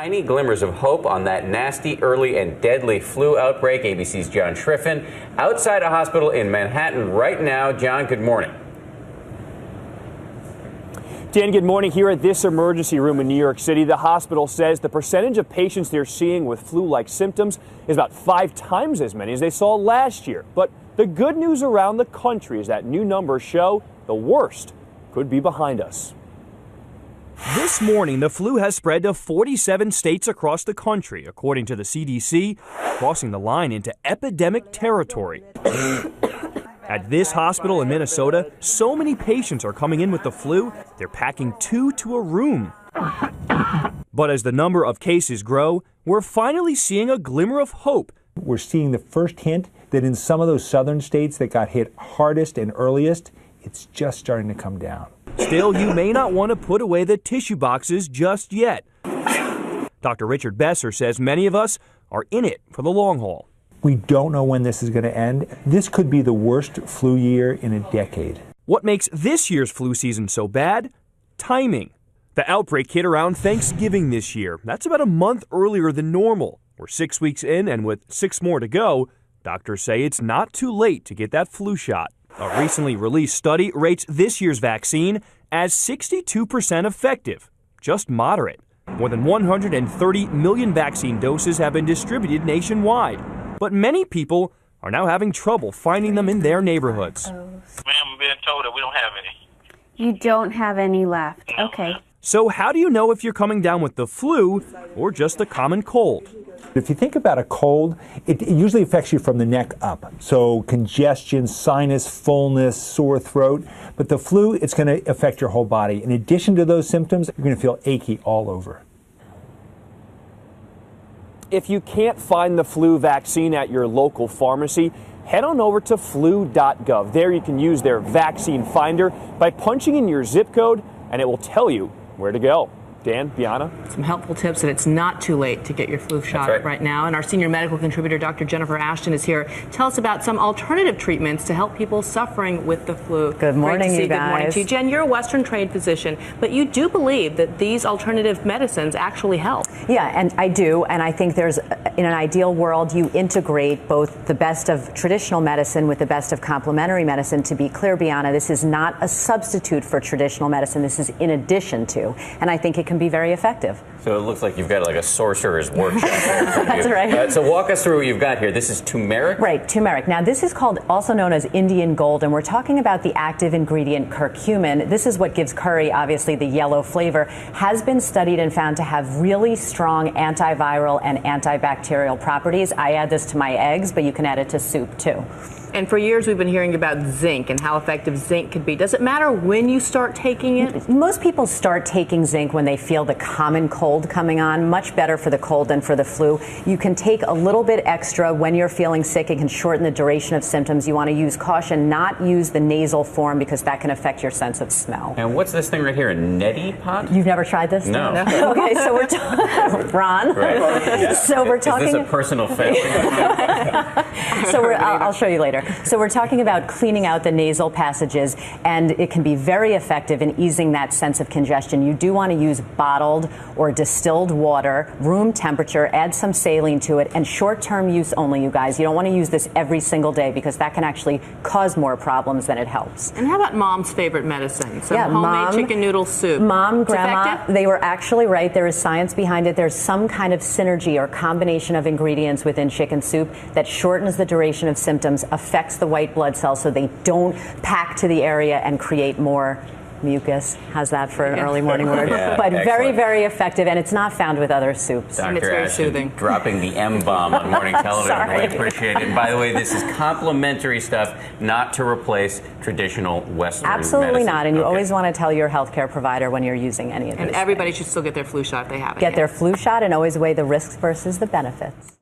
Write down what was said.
tiny glimmers of hope on that nasty, early, and deadly flu outbreak. ABC's John Schriffen outside a hospital in Manhattan right now. John, good morning. Dan, good morning. Here at this emergency room in New York City, the hospital says the percentage of patients they're seeing with flu-like symptoms is about 5 times as many as they saw last year. But the good news around the country is that new numbers show the worst could be behind us. This morning, the flu has spread to 47 states across the country, according to the CDC, crossing the line into epidemic territory. At this hospital in Minnesota, so many patients are coming in with the flu, they're packing 2 to a room. But as the number of cases grow, we're finally seeing a glimmer of hope. We're seeing the first hint that in some of those southern states that got hit hardest and earliest, it's just starting to come down. Still, you may not want to put away the tissue boxes just yet. Dr. Richard Besser says many of us are in it for the long haul. We don't know when this is going to end. This could be the worst flu year in a decade. What makes this year's flu season so bad? Timing. The outbreak hit around Thanksgiving this year. That's about a month earlier than normal. We're 6 weeks in, and with 6 more to go, doctors say it's not too late to get that flu shot. A recently released study rates this year's vaccine as 62% effective, just moderate. More than 130 million vaccine doses have been distributed nationwide, but many people are now having trouble finding them in their neighborhoods. Ma'am, I'm being told that we don't have any. You don't have any left. No. Okay. So how do you know if you're coming down with the flu or just a common cold? If you think about a cold, it usually affects you from the neck up. So congestion, sinus, fullness, sore throat. But the flu, it's going to affect your whole body. In addition to those symptoms, you're going to feel achy all over. If you can't find the flu vaccine at your local pharmacy, head on over to flu.gov. There you can use their vaccine finder by punching in your zip code, and it will tell you where to go. Dan, Bianna? Some helpful tips that it's not too late to get your flu shot right now. And our senior medical contributor, Dr. Jennifer Ashton, is here. Tell us about some alternative treatments to help people suffering with the flu. Good morning, you guys. Good morning to you. Jen, you're a Western trained physician, but you do believe that these alternative medicines actually help. Yeah, and I do. And I think there's, in an ideal world, you integrate both the best of traditional medicine with the best of complementary medicine. To be clear, Bianna, this is not a substitute for traditional medicine. This is in addition to. And I think it can be very effective. So it looks like you've got like a sorcerer's workshop there. That's right. So walk us through what you've got here. This is turmeric? Right, turmeric. Now this is called, also known as Indian gold, and we're talking about the active ingredient curcumin. This is what gives curry, obviously, the yellow flavor. Has been studied and found to have really strong antiviral and antibacterial properties. I add this to my eggs, but you can add it to soup too. And for years we've been hearing about zinc and how effective zinc could be. Does it matter when you start taking it? Most people start taking zinc when they feel the common cold coming on. Much better for the cold than for the flu. You can take a little bit extra when you're feeling sick. It can shorten the duration of symptoms. You want to use caution, not use the nasal form, because that can affect your sense of smell. And what's this thing right here, a neti pot? You've never tried this? No. Okay, so we're Ron. Right. Yeah. So we're talking. Is this a personal failure? So I'll show you later. So we're talking about cleaning out the nasal passages, and it can be very effective in easing that sense of congestion. You do want to use bottled or distilled water, room temperature, add some saline to it, and short-term use only, you guys. You don't want to use this every single day because that can actually cause more problems than it helps. And how about mom's favorite medicine? Some Yeah, homemade chicken noodle soup. Mom, It's grandma, effective? they were actually right. There is science behind it. There's some kind of synergy or combination of ingredients within chicken soup that shortens the duration of symptoms, affects the white blood cells so they don't pack to the area and create more mucus. How's that for an early morning word? Yeah, but excellent. very, very effective, and it's not found with other soups. And it's Dr. very Ashton soothing. dropping the M-bomb on morning television. Sorry. We appreciate it. And by the way, this is complimentary stuff, not to replace traditional Western Absolutely medicine. not, and you Okay. always want to tell your healthcare provider when you're using any of these. And everybody should still get their flu shot if they haven't Get yet. their flu shot and always weigh the risks versus the benefits.